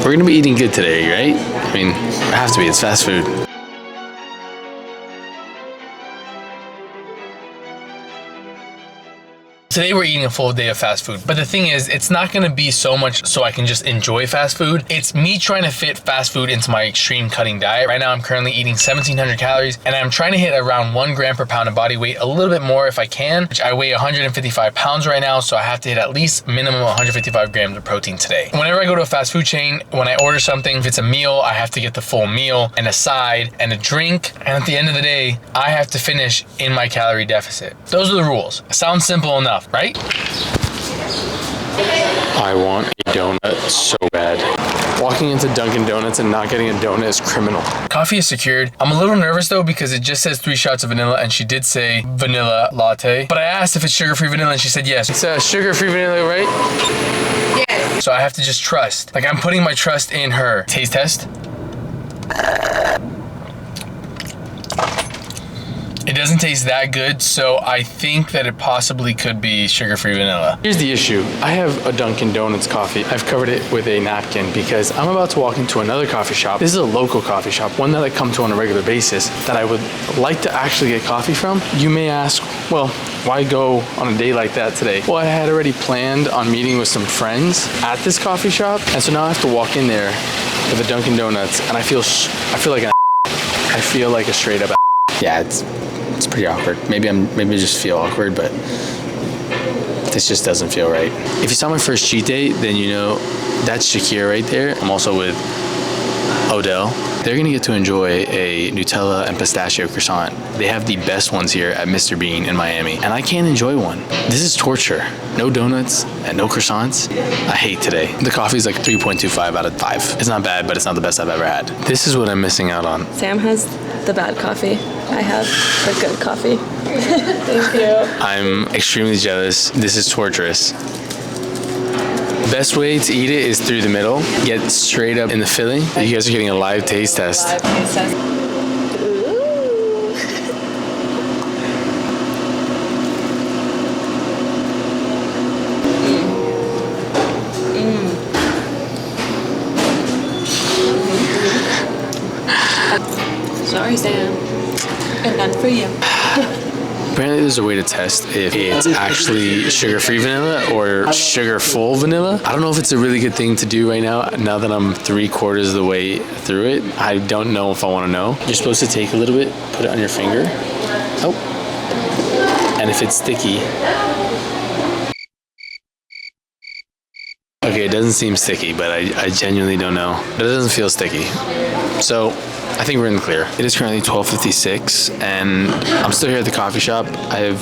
We're gonna be eating good today, right? I mean, it has to be, it's fast food. Today we're eating a full day of fast food, but the thing is, it's not gonna be so much so I can just enjoy fast food. It's me trying to fit fast food into my extreme cutting diet. Right now I'm currently eating 1,700 calories and I'm trying to hit around 1 gram per pound of body weight, a little bit more if I can, which I weigh 155 pounds right now, so I have to hit at least minimum 155 grams of protein today. Whenever I go to a fast food chain, when I order something, if it's a meal, I have to get the full meal and a side and a drink, and at the end of the day, I have to finish in my calorie deficit. Those are the rules. Sounds simple enough, right? I want a donut so bad. Walking into Dunkin' Donuts and not getting a donut is criminal. Coffee is secured. I'm a little nervous though because it just says 3 shots of vanilla and she did say vanilla latte. But I asked if it's sugar-free vanilla and she said yes. It's sugar-free vanilla, right? Yes. So I have to just trust. Like I'm putting my trust in her. Taste test. It doesn't taste that good, so I think that it possibly could be sugar-free vanilla. Here's the issue. I have a Dunkin' Donuts coffee. I've covered it with a napkin because I'm about to walk into another coffee shop. This is a local coffee shop, one that I come to on a regular basis that I would like to actually get coffee from. You may ask, well, why go on a day like that today? Well, I had already planned on meeting with some friends at this coffee shop, and so now I have to walk in there with a Dunkin' Donuts, and I feel like I feel like a straight up. Yeah, it's pretty awkward. Maybe I just feel awkward, but this just doesn't feel right. If you saw my first cheat day, then you know that's Shakir right there. I'm also with Odell. They're gonna get to enjoy a Nutella and pistachio croissant. They have the best ones here at Mr. Bean in Miami, and I can't enjoy one. This is torture. No donuts and no croissants. I hate today. The coffee is like 3.25 out of 5. It's not bad, but it's not the best I've ever had. This is what I'm missing out on. Sam has the bad coffee. I have the good coffee. Thank you. I'm extremely jealous. This is torturous. Best way to eat it is through the middle. Get straight up in the filling. You guys are getting a live taste test. Live taste test. Ooh. Sorry, Sam. And none for you. Apparently there's a way to test if it's actually sugar-free vanilla or sugar-full vanilla. I don't know if it's a really good thing to do right now that I'm 3/4 of the way through it. I don't know if I want to know. You're supposed to take a little bit, put it on your finger. Oh. And if it's sticky. Okay, it doesn't seem sticky, but I genuinely don't know. But it doesn't feel sticky. So I think we're in the clear. It is currently 12:56 and I'm still here at the coffee shop. I've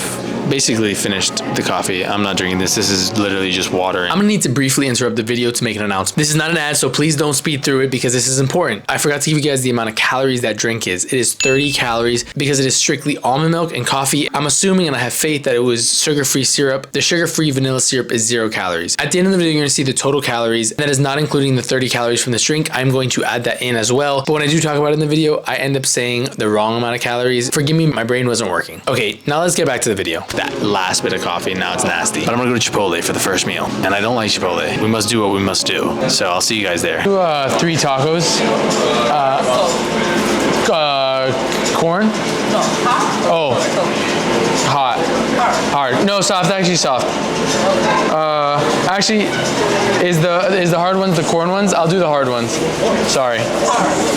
basically finished the coffee. I'm not drinking this. This is literally just water. I'm gonna need to briefly interrupt the video to make an announcement. This is not an ad, so please don't speed through it because this is important. I forgot to give you guys the amount of calories that drink is. It is 30 calories because it is strictly almond milk and coffee. I'm assuming and I have faith that it was sugar-free syrup. The sugar-free vanilla syrup is 0 calories. At the end of the video, you're gonna see the total calories. That is not including the 30 calories from this drink. I'm going to add that in as well. But when I do talk about it in the video, I end up saying the wrong amount of calories. Forgive me, my brain wasn't working. Okay, now let's get back to the video. That last bit of coffee, now it's nasty. But I'm gonna go to Chipotle for the first meal. And I don't like Chipotle. We must do what we must do. So I'll see you guys there. 3 tacos. Corn? No, hot? Oh. Hot. Hard. No, soft, actually soft. Actually, is the hard ones the corn ones? I'll do the hard ones. Sorry.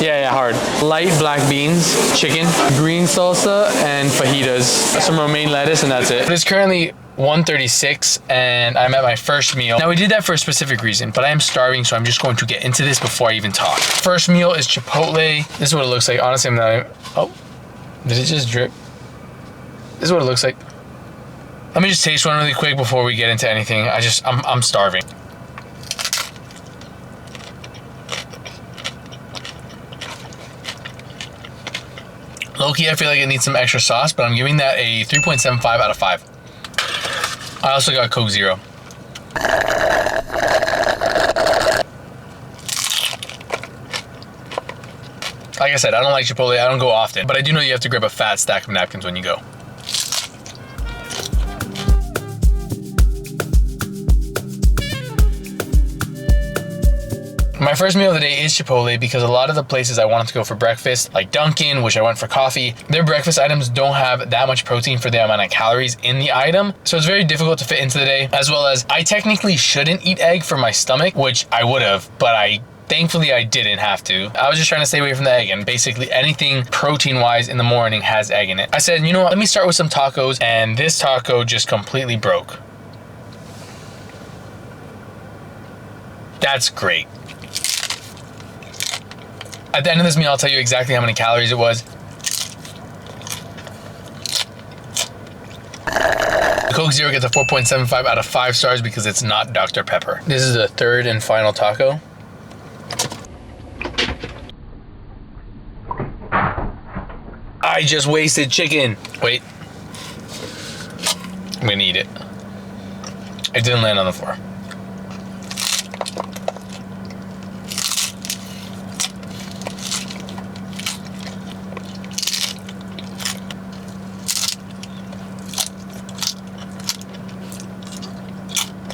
Yeah, hard. Light black beans, chicken, green salsa, and fajitas. Some romaine lettuce, and that's it. It's currently 1:36 and I'm at my first meal. Now we did that for a specific reason, but I am starving, so I'm just going to get into this before I even talk. First meal is Chipotle. This is what it looks like. Honestly, I'm not, oh, did it just drip? This is what it looks like. Let me just taste one really quick before we get into anything. I'm starving. Low-key, I feel like it needs some extra sauce, but I'm giving that a 3.75 out of 5. I also got Coke Zero. Like I said, I don't like Chipotle. I don't go often, but I do know you have to grab a fat stack of napkins when you go. My first meal of the day is Chipotle because a lot of the places I wanted to go for breakfast, like Dunkin', which I went for coffee, their breakfast items don't have that much protein for the amount of calories in the item. So it's very difficult to fit into the day, as well as I technically shouldn't eat egg for my stomach, which I would have, but thankfully I didn't have to. I was just trying to stay away from the egg, and basically anything protein-wise in the morning has egg in it. I said, you know what, let me start with some tacos, and this taco just completely broke. That's great. At the end of this meal, I'll tell you exactly how many calories it was. The Coke Zero gets a 4.75 out of 5 stars because it's not Dr. Pepper. This is the third and final taco. I just wasted chicken. Wait. I'm gonna eat it. It didn't land on the floor.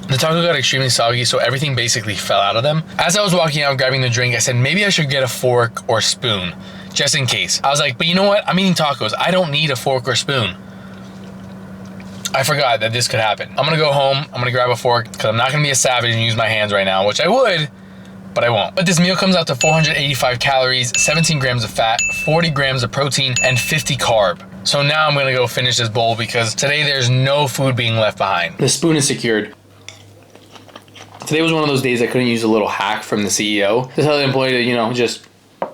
The taco got extremely soggy, so everything basically fell out of them. As I was walking out grabbing the drink, I said maybe I should get a fork or spoon, just in case. I was like, but you know what? I'm eating tacos. I don't need a fork or spoon. I forgot that this could happen. I'm gonna go home, I'm gonna grab a fork, because I'm not gonna be a savage and use my hands right now, which I would, but I won't. But this meal comes out to 485 calories, 17 grams of fat, 40 grams of protein, and 50 carb. So now I'm gonna go finish this bowl because today there's no food being left behind. The spoon is secured. Today was one of those days I couldn't use a little hack from the CEO to tell the employee to, you know, just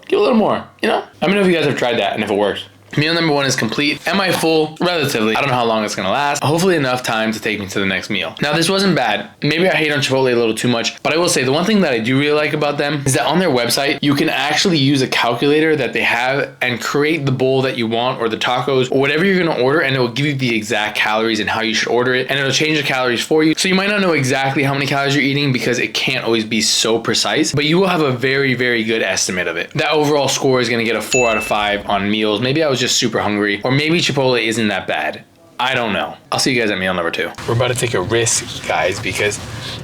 give a little more, you know? Let me know if you guys have tried that and if it works. Meal number 1 is complete. Am I full? Relatively. I don't know how long it's gonna last. Hopefully enough time to take me to the next meal. Now this wasn't bad. Maybe I hate on Chipotle a little too much, but I will say the one thing that I do really like about them is that on their website, you can actually use a calculator that they have and create the bowl that you want or the tacos or whatever you're gonna order, and it will give you the exact calories and how you should order it, and it'll change the calories for you. So you might not know exactly how many calories you're eating because it can't always be so precise, but you will have a very, very good estimate of it. That overall score is gonna get a 4 out of 5 on meals. Maybe I was just super hungry, or maybe Chipotle isn't that bad. I don't know. I'll see you guys at meal number 2. We're about to take a risk, guys, because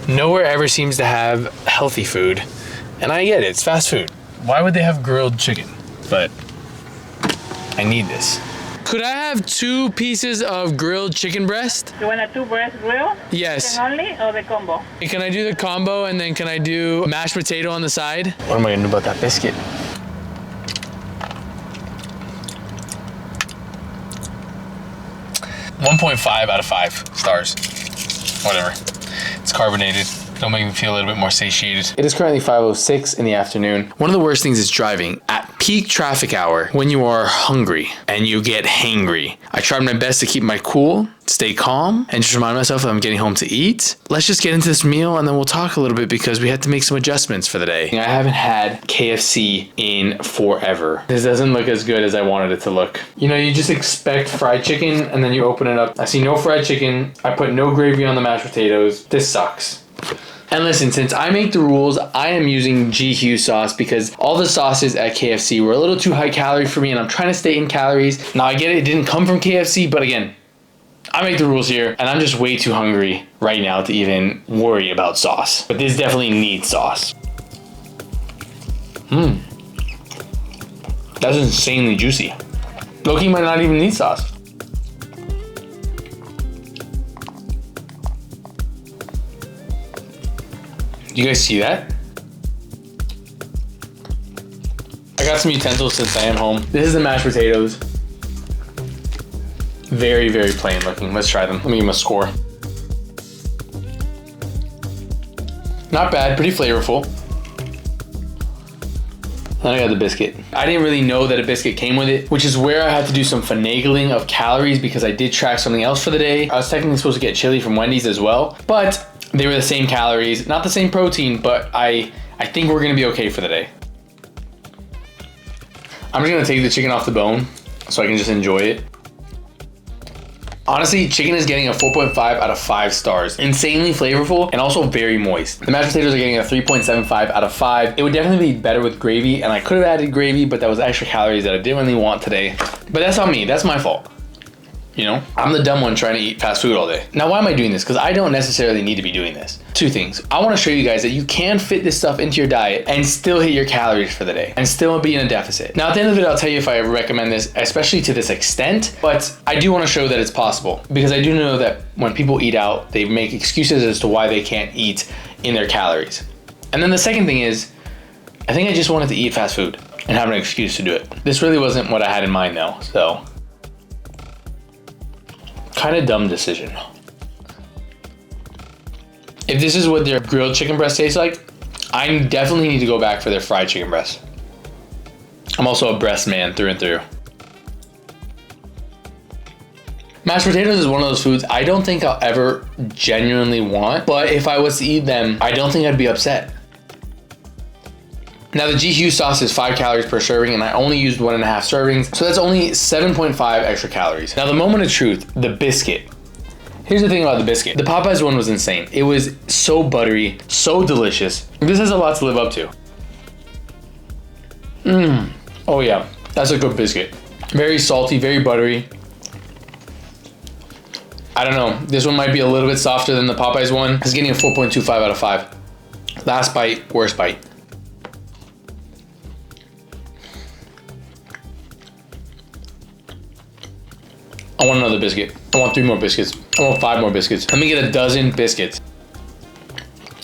nowhere ever seems to have healthy food. And I get it, it's fast food. Why would they have grilled chicken? But I need this. Could I have 2 pieces of grilled chicken breast? You want a 2 breast grill? Yes. Chicken only or the combo? Can I do the combo and then can I do mashed potato on the side? What am I gonna do about that biscuit? .5 out of 5 stars. Whatever. It's carbonated. It'll make me feel a little bit more satiated. It is currently 5:06 in the afternoon. One of the worst things is driving at peak traffic hour when you are hungry and you get hangry. I tried my best to keep my cool, stay calm, and just remind myself that I'm getting home to eat. Let's just get into this meal and then we'll talk a little bit because we had to make some adjustments for the day. I haven't had KFC in forever. This doesn't look as good as I wanted it to look. You know, you just expect fried chicken and then you open it up. I see no fried chicken. I put no gravy on the mashed potatoes. This sucks. And listen, since I make the rules, I am using GQ sauce because all the sauces at KFC were a little too high calorie for me and I'm trying to stay in calories. Now I get it didn't come from KFC, but again, I make the rules here and I'm just way too hungry right now to even worry about sauce. But this definitely needs sauce. That's insanely juicy. Loki might not even need sauce. You guys see that? I got some utensils since I am home. This is the mashed potatoes. Very, very plain looking. Let's try them. Let me give them a score. Not bad, pretty flavorful. Then I got the biscuit. I didn't really know that a biscuit came with it, which is where I had to do some finagling of calories because I did track something else for the day. I was technically supposed to get chili from Wendy's as well, but they were the same calories, not the same protein, but I think we're gonna be okay for the day. I'm just gonna take the chicken off the bone so I can just enjoy it. Honestly, chicken is getting a 4.5 out of 5 stars. Insanely flavorful and also very moist. The mashed potatoes are getting a 3.75 out of 5. It would definitely be better with gravy, and I could have added gravy, but that was extra calories that I didn't really want today. But that's on me, that's my fault. You know, I'm the dumb one trying to eat fast food all day. Now, why am I doing this? Because I don't necessarily need to be doing this. Two things. I want to show you guys that you can fit this stuff into your diet and still hit your calories for the day and still be in a deficit. Now, at the end of it, I'll tell you if I recommend this, especially to this extent, but I do want to show that it's possible because I do know that when people eat out, they make excuses as to why they can't eat in their calories. And then the second thing is, I think I just wanted to eat fast food and have an excuse to do it. This really wasn't what I had in mind though, so. Kind of dumb decision. If this is what their grilled chicken breast tastes like, I definitely need to go back for their fried chicken breast. I'm also a breast man through and through. Mashed potatoes is one of those foods I don't think I'll ever genuinely want, but if I was to eat them, I don't think I'd be upset. Now the GQ sauce is 5 calories per serving and I only used 1.5 servings. So that's only 7.5 extra calories. Now the moment of truth, the biscuit. Here's the thing about the biscuit. The Popeyes one was insane. It was so buttery, so delicious. This has a lot to live up to. Oh yeah, that's a good biscuit. Very salty, very buttery. I don't know, this one might be a little bit softer than the Popeyes one. It's getting a 4.25 out of 5. Last bite, worst bite. I want another biscuit. I want 3 more biscuits. I want 5 more biscuits. Let me get a dozen biscuits.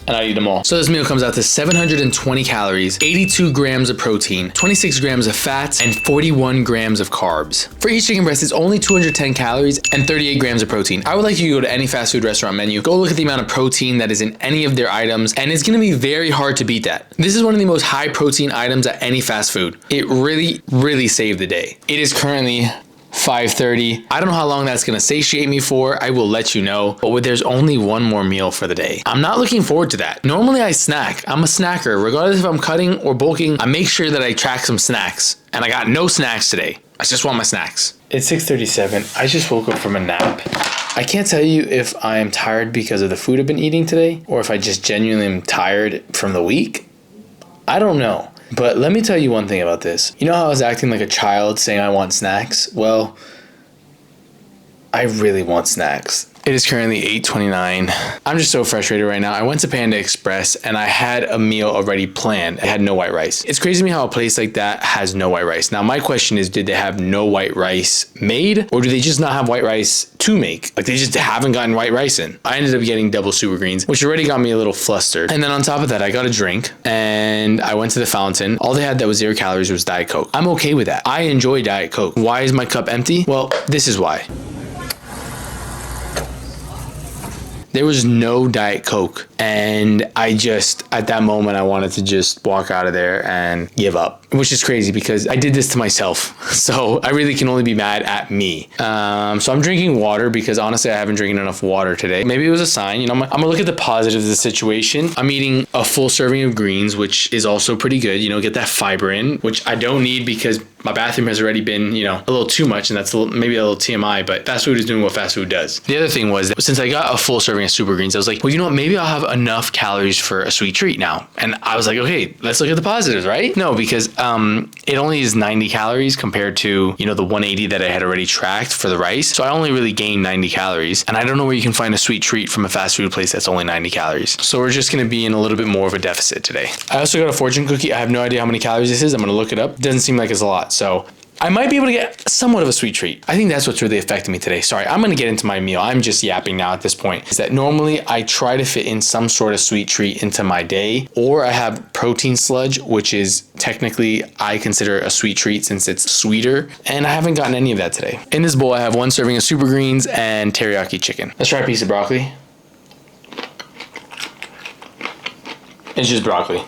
And I eat them all. So this meal comes out to 720 calories, 82 grams of protein, 26 grams of fats, and 41 grams of carbs. For each chicken breast, it's only 210 calories and 38 grams of protein. I would like you to go to any fast food restaurant menu, go look at the amount of protein that is in any of their items, and it's gonna be very hard to beat that. This is one of the most high protein items at any fast food. It really, really saved the day. It is currently 5:30. I don't know how long that's gonna satiate me for. I will let you know. But there's only one more meal for the day. I'm not looking forward to that. Normally I snack. I'm a snacker. Regardless if I'm cutting or bulking, I make sure that I track some snacks. And I got no snacks today. I just want my snacks. It's 6:37. I just woke up from a nap. I can't tell you if I am tired because of the food I've been eating today or if I just genuinely am tired from the week. I don't know. But let me tell you one thing about this. You know how I was acting like a child saying I want snacks? Well, I really want snacks. It is currently 8:29. I'm just so frustrated right now. I went to Panda Express and I had a meal already planned. I had no white rice. It's crazy to me how a place like that has no white rice. Now my question is, did they have no white rice made or do they just not have white rice to make? Like they just haven't gotten white rice in. I ended up getting double super greens, which already got me a little flustered. And then on top of that, I got a drink and I went to the fountain. All they had that was 0 calories was Diet Coke. I'm okay with that. I enjoy Diet Coke. Why is my cup empty? Well, this is why. There was no Diet Coke. And I just, at that moment, I wanted to just walk out of there and give up, which is crazy because I did this to myself. So I really can only be mad at me. So I'm drinking water because honestly, I haven't drinking enough water today. Maybe it was a sign, you know, I'm gonna look at the positives of the situation. I'm eating a full serving of greens, which is also pretty good, you know, get that fiber in, which I don't need because my bathroom has already been, you know, a little too much and that's maybe a little TMI, but fast food is doing what fast food does. The other thing was that since I got a full serving of super greens, I was like, well, you know what, maybe I'll have enough calories for a sweet treat now. And I was like, okay, let's look at the positives, right? No, because it only is 90 calories compared to, you know, the 180 that I had already tracked for the rice. So I only really gained 90 calories. And I don't know where you can find a sweet treat from a fast food place that's only 90 calories. So we're just gonna be in a little bit more of a deficit today. I also got a fortune cookie. I have no idea how many calories this is. I'm gonna look it up. It doesn't seem like it's a lot. So I might be able to get somewhat of a sweet treat. I think that's what's really affecting me today. Sorry, I'm gonna get into my meal. I'm just yapping now at this point. Is that normally I try to fit in some sort of sweet treat into my day, or I have protein sludge, which is technically I consider a sweet treat since it's sweeter, and I haven't gotten any of that today. In this bowl, I have 1 serving of super greens and teriyaki chicken. Let's try a piece of broccoli. It's just broccoli.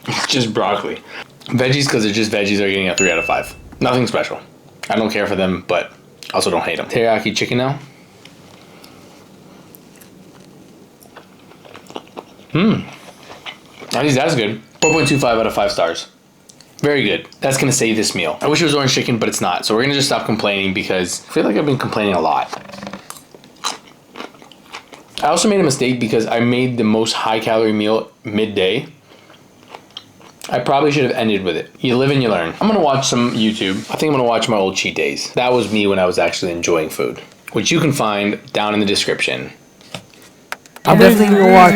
It's just broccoli. Veggies, because they're just veggies, are getting a 3 out of 5. Nothing special. I don't care for them, but also don't hate them. Teriyaki chicken now. I think that's good. 4.25 out of 5 stars. Very good. That's gonna save this meal. I wish it was orange chicken, but it's not. So we're gonna just stop complaining because I feel like I've been complaining a lot. I also made a mistake because I made the most high calorie meal midday. I probably should have ended with it. You live and you learn. I'm gonna watch some YouTube. I think I'm gonna watch my old cheat days. That was me when I was actually enjoying food, which you can find down in the description. I'm definitely gonna watch.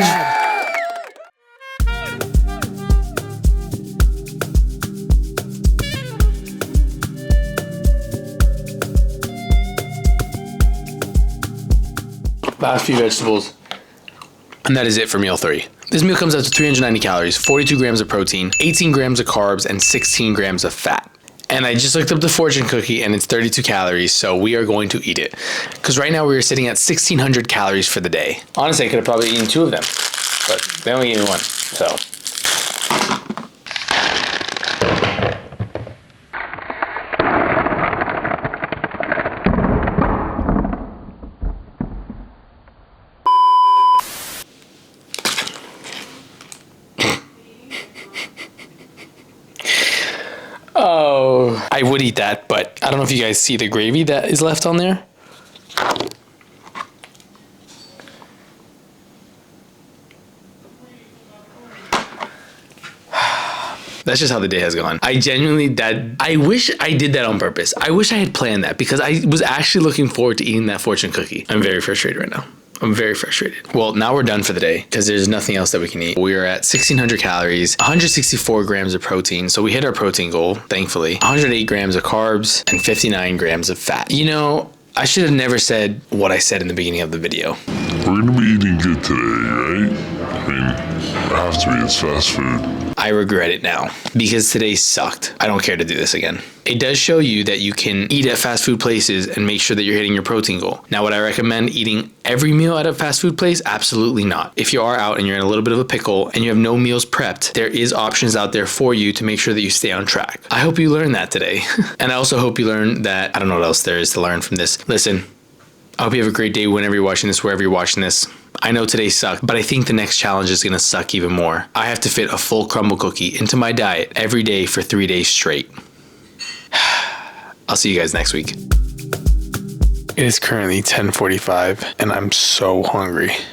Last few vegetables. And that is it for meal 3. This meal comes out to 390 calories, 42 grams of protein, 18 grams of carbs, and 16 grams of fat. And I just looked up the fortune cookie and it's 32 calories, so we are going to eat it. Because right now we are sitting at 1,600 calories for the day. Honestly, I could have probably eaten 2 of them, but they only gave me 1, so. Oh, I would eat that, but I don't know if you guys see the gravy that is left on there. That's just how the day has gone. I wish I did that on purpose. I wish I had planned that because I was actually looking forward to eating that fortune cookie. I'm very frustrated right now. I'm very frustrated. Well, now we're done for the day because there's nothing else that we can eat. We are at 1,600 calories, 164 grams of protein. So we hit our protein goal, thankfully. 108 grams of carbs and 59 grams of fat. You know, I should have never said what I said in the beginning of the video. We're gonna be eating good today, right? I mean, it has to be, it's fast food. I regret it now because today sucked. I don't care to do this again. It does show you that you can eat at fast food places and make sure that you're hitting your protein goal. Now, would I recommend eating every meal at a fast food place? Absolutely not. If you are out and you're in a little bit of a pickle and you have no meals prepped, there is options out there for you to make sure that you stay on track. I hope you learned that today. And I also hope you learned that, I don't know what else there is to learn from this. Listen, I hope you have a great day whenever you're watching this, wherever you're watching this. I know today sucked, but I think the next challenge is gonna suck even more. I have to fit a full crumble cookie into my diet every day for 3 days straight. I'll see you guys next week. It is currently 10:45 and I'm so hungry.